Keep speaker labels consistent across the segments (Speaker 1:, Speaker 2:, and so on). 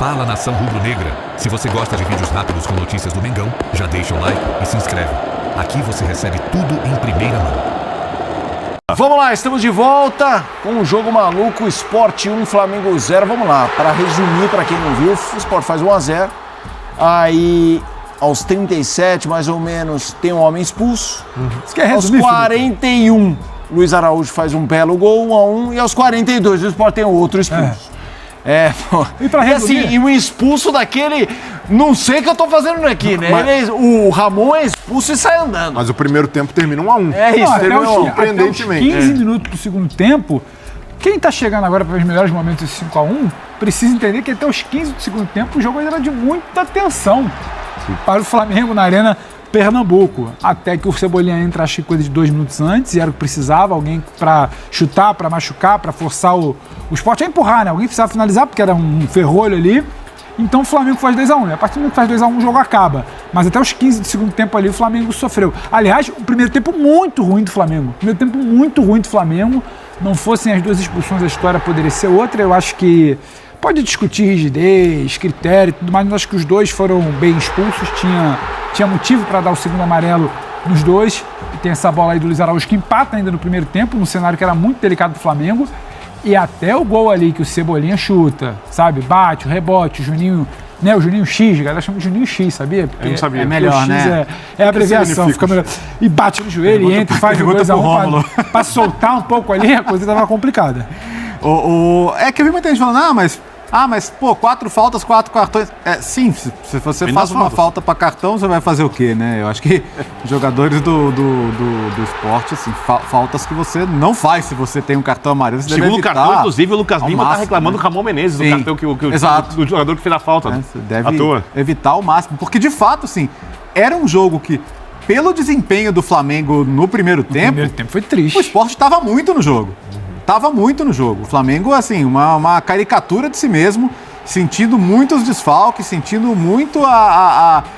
Speaker 1: Fala, nação rubro-negra. Se você gosta de vídeos rápidos com notícias do Mengão, já deixa o like e se inscreve. Aqui você recebe tudo em primeira mão.
Speaker 2: Vamos lá, estamos de volta com um jogo maluco, Sport 1, Flamengo 0. Vamos lá, para resumir, para quem não viu, o Sport faz 1-0. Aí, aos 37, mais ou menos, tem um homem expulso.
Speaker 3: Você quer resumir,
Speaker 2: aos 41, Luiz Araújo faz um belo gol, 1-1. E aos 42, o Sport tem outro expulso.
Speaker 3: E pra resumir...
Speaker 2: assim, e um expulso daquele... Não sei o que eu tô fazendo aqui, né?
Speaker 4: Mas...
Speaker 2: o Ramon é expulso e sai andando.
Speaker 4: Mas o primeiro tempo termina 1-1.
Speaker 2: É isso,
Speaker 3: surpreendentemente. Até os 15 minutos do segundo tempo, quem tá chegando agora para os melhores momentos de 5-1, precisa entender que até os 15 do segundo tempo o jogo ainda era de muita tensão para o Flamengo na Arena Pernambuco. Até que o Cebolinha entra, acho que coisa de 2 minutos antes, e era o que precisava, alguém para chutar, para machucar, para forçar o Sport a empurrar, né? Alguém precisava finalizar, porque era um ferrolho ali. Então o Flamengo faz 2-1, a partir do momento que faz 2-1 o jogo acaba. Mas até os 15 do segundo tempo ali o Flamengo sofreu. Aliás, o primeiro tempo muito ruim do Flamengo. Não fossem as 2 expulsões, a história poderia ser outra. Eu acho que pode discutir rigidez, critério e tudo mais, mas acho que os 2 foram bem expulsos. Tinha motivo para dar o segundo amarelo nos 2. E tem essa bola aí do Luiz Araújo que empata ainda no primeiro tempo, num cenário que era muito delicado do Flamengo. E até o gol ali que o Cebolinha chuta, sabe? Bate, o rebote, o Juninho, né? O Juninho X, a galera chama de Juninho X, sabia? Porque
Speaker 4: eu não sabia.
Speaker 3: É melhor, né? É a abreviação, fica melhor. E bate no joelho, e entra e faz o 2-1 pra soltar um pouco ali, a coisa tava complicada.
Speaker 5: É que eu vi muita gente falando, mas, pô, 4 faltas, 4 cartões. Sim, se você faz uma falta para cartão, você vai fazer o quê, né? Eu acho que jogadores do esporte, assim, faltas que você não faz se você tem um cartão amarelo.
Speaker 6: Segundo cartão, inclusive, o Lucas Lima tá reclamando do Ramon Menezes, do cartão do jogador que fez a falta.
Speaker 5: Você deve evitar ao máximo, porque de fato, assim, era um jogo que, pelo desempenho do Flamengo no primeiro tempo
Speaker 3: Foi triste.
Speaker 5: O Sport estava muito no jogo. O Flamengo, assim, uma caricatura de si mesmo, sentindo muitos desfalques, sentindo muito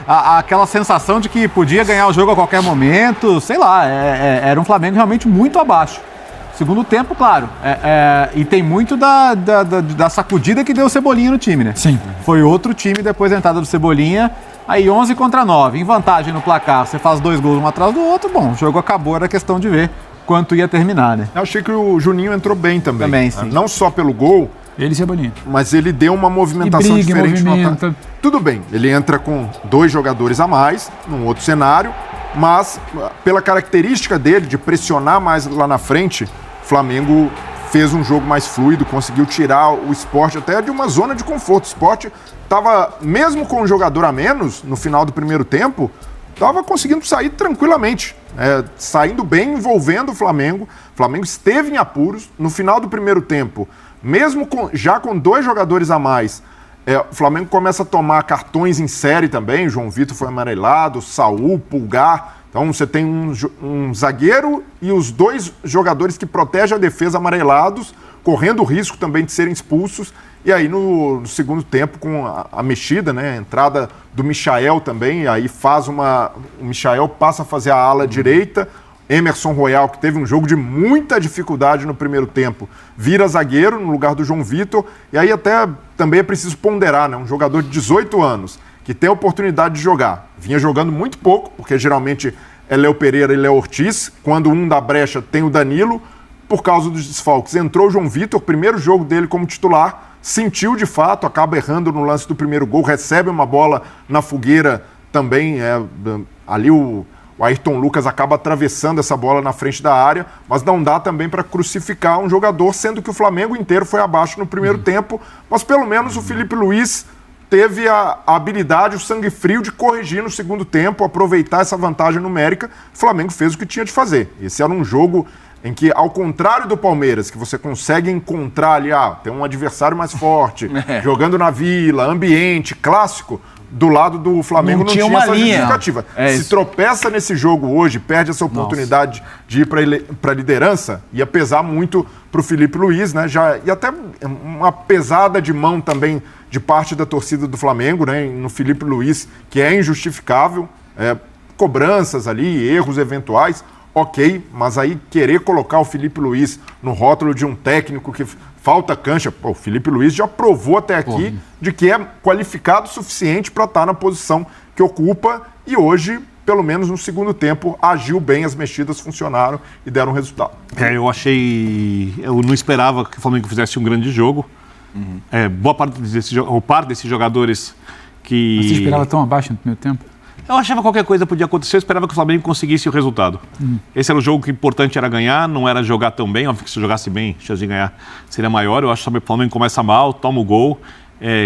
Speaker 5: aquela sensação de que podia ganhar o jogo a qualquer momento, sei lá, era um Flamengo realmente muito abaixo. Segundo tempo, claro, e tem muito da sacudida que deu o Cebolinha no time, né?
Speaker 3: Sim.
Speaker 5: Foi outro time depois da entrada do Cebolinha, aí 11-9, em vantagem no placar, você faz 2 gols um atrás do outro, bom, o jogo acabou, era questão de ver quanto ia terminar, né?
Speaker 4: Eu achei que o Juninho entrou bem também.
Speaker 5: Também, sim.
Speaker 4: Não só pelo gol,
Speaker 3: Ele e Cebolinha.
Speaker 4: mas ele deu uma movimentação diferente no ataque. Tudo bem, ele entra com 2 jogadores a mais, num outro cenário, mas pela característica dele de pressionar mais lá na frente, o Flamengo fez um jogo mais fluido, conseguiu tirar o Sport até de uma zona de conforto. O Sport estava, mesmo com um jogador a menos, no final do primeiro tempo, estava conseguindo sair tranquilamente, saindo bem, envolvendo o Flamengo. O Flamengo esteve em apuros. No final do primeiro tempo, mesmo já com 2 jogadores a mais, o Flamengo começa a tomar cartões em série também. João Vitor foi amarelado, Saul, Pulgar. Então você tem um zagueiro e os 2 jogadores que protegem a defesa amarelados, correndo o risco também de serem expulsos. E aí no segundo tempo, com a mexida, né, a entrada do Michael também, aí o Michael passa a fazer a ala direita, Emerson Royal, que teve um jogo de muita dificuldade no primeiro tempo, vira zagueiro no lugar do João Vitor, e aí até também é preciso ponderar, né, um jogador de 18 anos, que tem a oportunidade de jogar, vinha jogando muito pouco, porque geralmente é Léo Pereira e Léo Ortiz, quando um dá brecha tem o Danilo, por causa dos desfalques. Entrou o João Vitor, primeiro jogo dele como titular, sentiu de fato, acaba errando no lance do primeiro gol, recebe uma bola na fogueira também, ali o Ayrton Lucas acaba atravessando essa bola na frente da área, mas não dá também para crucificar um jogador, sendo que o Flamengo inteiro foi abaixo no primeiro tempo, mas pelo menos o Felipe Luiz teve a habilidade, o sangue frio de corrigir no segundo tempo, aproveitar essa vantagem numérica. O Flamengo fez o que tinha de fazer. Esse era um jogo em que, ao contrário do Palmeiras, que você consegue encontrar ali, tem um adversário mais forte, jogando na Vila, ambiente, clássico, do lado do Flamengo não tinha essa justificativa. Se tropeça nesse jogo hoje, perde essa oportunidade de ir para a liderança, ia pesar muito para o Felipe Luiz, né? E até uma pesada de mão também de parte da torcida do Flamengo, né? No Felipe Luiz, que é injustificável, cobranças ali, erros eventuais. ok, mas aí querer colocar o Felipe Luiz no rótulo de um técnico que falta cancha, o Felipe Luiz já provou até aqui de que é qualificado o suficiente para estar na posição que ocupa e hoje, pelo menos no segundo tempo, agiu bem, as mexidas funcionaram e deram resultado.
Speaker 6: Eu não esperava que o Flamengo fizesse um grande jogo. Boa parte desses jogadores que...
Speaker 3: Você esperava tão abaixo no primeiro tempo?
Speaker 6: Eu achava que qualquer coisa podia acontecer, eu esperava que o Flamengo conseguisse o resultado. Esse era o jogo que o importante era ganhar, não era jogar tão bem, óbvio que se jogasse bem, a chance de ganhar seria maior. Eu acho que o Flamengo começa mal, toma o gol,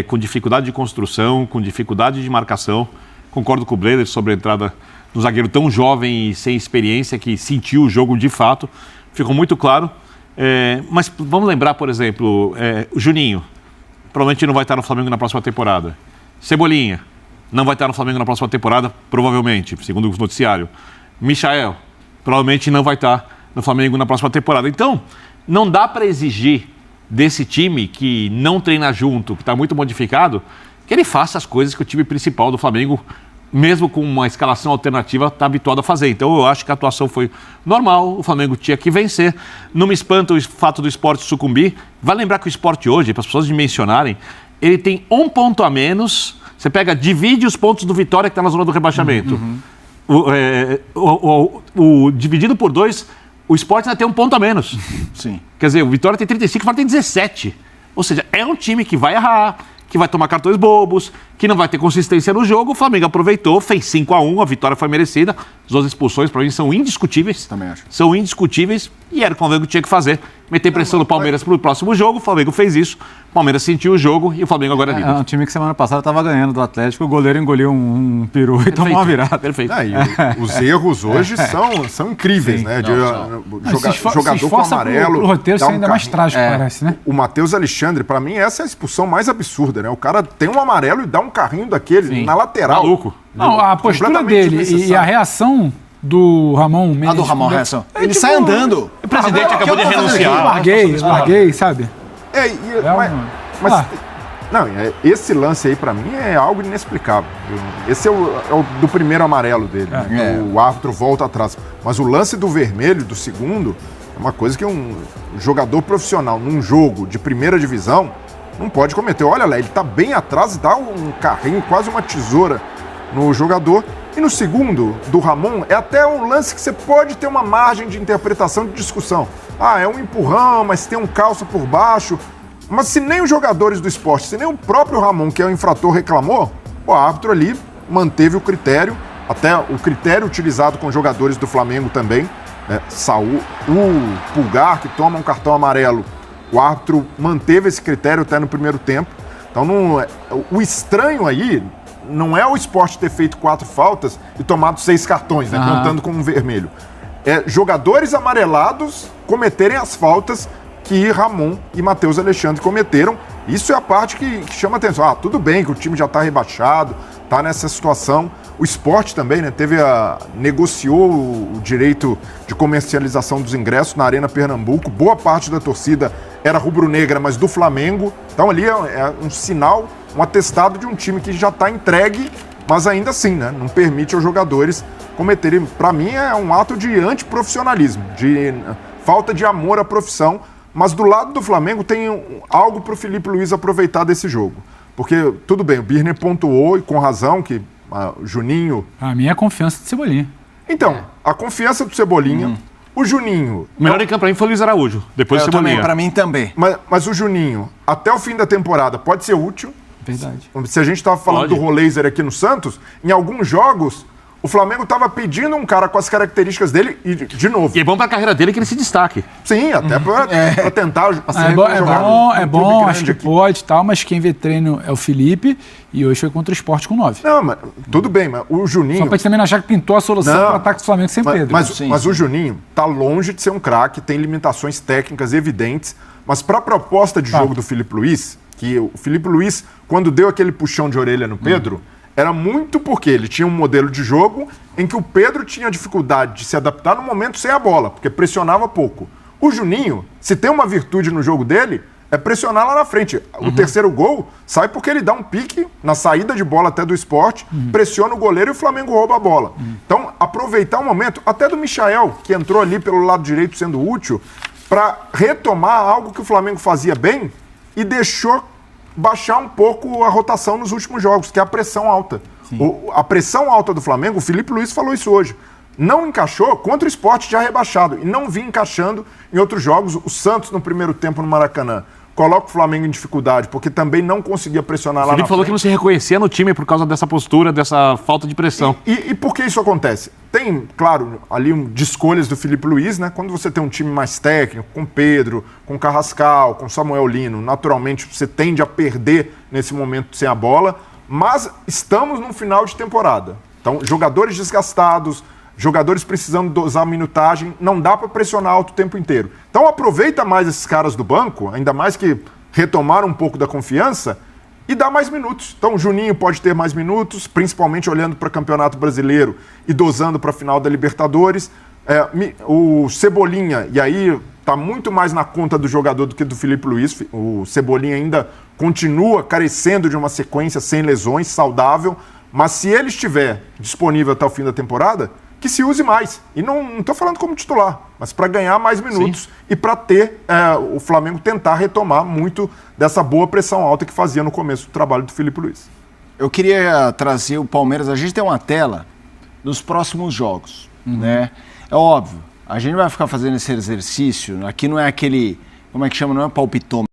Speaker 6: com dificuldade de construção, com dificuldade de marcação. Concordo com o Brenner sobre a entrada de um zagueiro tão jovem e sem experiência, que sentiu o jogo de fato, ficou muito claro. Mas vamos lembrar, por exemplo, o Juninho, provavelmente não vai estar no Flamengo na próxima temporada. Cebolinha, não vai estar no Flamengo na próxima temporada, provavelmente, segundo o noticiário. Michael, provavelmente não vai estar no Flamengo na próxima temporada. Então, não dá para exigir desse time que não treina junto, que está muito modificado, que ele faça as coisas que o time principal do Flamengo, mesmo com uma escalação alternativa, está habituado a fazer. Então, eu acho que a atuação foi normal, o Flamengo tinha que vencer. Não me espanta o fato do Sport sucumbir. Vai lembrar que o Sport hoje, para as pessoas dimensionarem, ele tem 1 ponto a menos. Você divide os pontos do Vitória, que está na zona do rebaixamento. Dividido por 2, o Sport ainda tem 1 ponto a menos.
Speaker 2: Sim.
Speaker 6: Quer dizer, o Vitória tem 35, o Vitória tem 17. Ou seja, é um time que vai errar, que vai tomar cartões bobos, que não vai ter consistência no jogo. O Flamengo aproveitou, fez 5-1, a vitória foi merecida. As 2 expulsões, para mim, são indiscutíveis.
Speaker 2: Também acho.
Speaker 6: São indiscutíveis e era o que o Flamengo tinha que fazer. Meter pressão no Palmeiras para o próximo jogo, o Flamengo fez isso. O Palmeiras sentiu o jogo e o Flamengo agora é líder.
Speaker 5: É um time que semana passada estava ganhando do Atlético, o goleiro engoliu um peru e tomou uma virada.
Speaker 6: Perfeito.
Speaker 4: Os erros hoje são incríveis, né? Jogador com amarelo.
Speaker 3: O roteiro é ainda mais trágico, parece, né?
Speaker 4: O Matheus Alexandre, para mim, essa é a expulsão mais absurda, né? O cara tem um amarelo e dá um carrinho daquele na lateral.
Speaker 6: Maluco.
Speaker 3: Não, a postura dele e a reação do Ramon Mendes.
Speaker 2: Do Ramon reação. Ele sai andando.
Speaker 6: O presidente acabou de renunciar.
Speaker 3: Larguei, sabe?
Speaker 4: Esse lance aí, pra mim, é algo inexplicável. Esse é o do primeiro amarelo dele. O árbitro volta atrás. Mas o lance do vermelho, do segundo, é uma coisa que um jogador profissional num jogo de primeira divisão não pode cometer. Olha lá, ele tá bem atrás e dá um carrinho, quase uma tesoura no jogador. E no segundo, do Ramon, é até um lance que você pode ter uma margem de interpretação, de discussão. É um empurrão, mas tem um calço por baixo. Mas se nem os jogadores do Sport, se nem o próprio Ramon, que é o infrator, reclamou, o árbitro ali manteve o critério, até o critério utilizado com jogadores do Flamengo também. Saúl, o Pulgar, que toma um cartão amarelo, o árbitro manteve esse critério até no primeiro tempo. Então, o estranho aí não é o Sport ter feito 4 faltas e tomado 6 cartões, né, contando com um vermelho. Jogadores amarelados cometerem as faltas que Ramon e Matheus Alexandre cometeram. Isso é a parte que chama atenção. Tudo bem que o time já está rebaixado, está nessa situação. O Sport também, né, negociou o direito de comercialização dos ingressos na Arena Pernambuco. Boa parte da torcida era rubro-negra, mas do Flamengo. Então ali é um sinal, um atestado de um time que já está entregue, mas ainda assim, né, não permite aos jogadores cometerem. Para mim é um ato de antiprofissionalismo, de falta de amor à profissão. Mas do lado do Flamengo tem algo para o Felipe Luiz aproveitar desse jogo. Porque, tudo bem, o Birner pontuou, e com razão, que Juninho...
Speaker 3: A minha é a confiança do Cebolinha.
Speaker 4: Então, a confiança do Cebolinha, o Juninho...
Speaker 6: O melhor em campo para mim foi o Luiz Araújo, depois do Cebolinha.
Speaker 2: Para mim também.
Speaker 4: Mas o Juninho, até o fim da temporada, pode ser útil.
Speaker 3: Verdade.
Speaker 4: Se a gente estava falando do Roleiser aqui no Santos, em alguns jogos... O Flamengo estava pedindo um cara com as características dele e, de novo...
Speaker 6: E é bom para a carreira dele que ele se destaque.
Speaker 4: Sim, até para tentar...
Speaker 3: É bom, acho que pode e tal, mas quem vê treino é o Felipe e hoje foi contra o Sport com 9.
Speaker 4: Não, mas tudo bem, mas o Juninho...
Speaker 3: Só para também não achar que pintou a solução para o ataque do Flamengo sem Pedro.
Speaker 4: Mas o Juninho tá longe de ser um craque, tem limitações técnicas evidentes, mas para a proposta de jogo do Felipe Luiz, que o Felipe Luiz, quando deu aquele puxão de orelha no Pedro... Era muito porque ele tinha um modelo de jogo em que o Pedro tinha dificuldade de se adaptar no momento sem a bola, porque pressionava pouco. O Juninho, se tem uma virtude no jogo dele, é pressionar lá na frente. O terceiro gol sai porque ele dá um pique na saída de bola até do Sport, pressiona o goleiro e o Flamengo rouba a bola. Então, aproveitar o momento, até do Michael, que entrou ali pelo lado direito sendo útil, para retomar algo que o Flamengo fazia bem e deixou baixar um pouco a rotação nos últimos jogos, que é a pressão alta. A pressão alta do Flamengo, o Felipe Luiz falou isso hoje, não encaixou contra o Sport já rebaixado e não vinha encaixando em outros jogos. O Santos no primeiro tempo no Maracanã coloca o Flamengo em dificuldade porque também não conseguia pressionar lá na frente.
Speaker 6: Ele falou que não se reconhecia no time por causa dessa postura, dessa falta de pressão.
Speaker 4: E por que isso acontece? Tem, claro, ali de escolhas do Felipe Luiz, né? Quando você tem um time mais técnico, com Pedro, com Carrascal, com Samuel Lino, naturalmente você tende a perder nesse momento sem a bola, mas estamos num final de temporada. Então, jogadores desgastados, jogadores precisando dosar a minutagem, não dá para pressionar alto o tempo inteiro. Então aproveita mais esses caras do banco, ainda mais que retomaram um pouco da confiança, e dá mais minutos. Então o Juninho pode ter mais minutos, principalmente olhando para o Campeonato Brasileiro e dosando para a final da Libertadores. O Cebolinha, e aí está muito mais na conta do jogador do que do Felipe Luiz. O Cebolinha ainda continua carecendo de uma sequência sem lesões, saudável, mas se ele estiver disponível até o fim da temporada, que se use mais. E não estou falando como titular, mas para ganhar mais minutos e para ter o Flamengo tentar retomar muito dessa boa pressão alta que fazia no começo do trabalho do Felipe Luiz.
Speaker 2: Eu queria trazer o Palmeiras, a gente tem uma tela dos próximos jogos, né? É óbvio, a gente vai ficar fazendo esse exercício, aqui não é aquele, como é que chama, não é palpitômetro.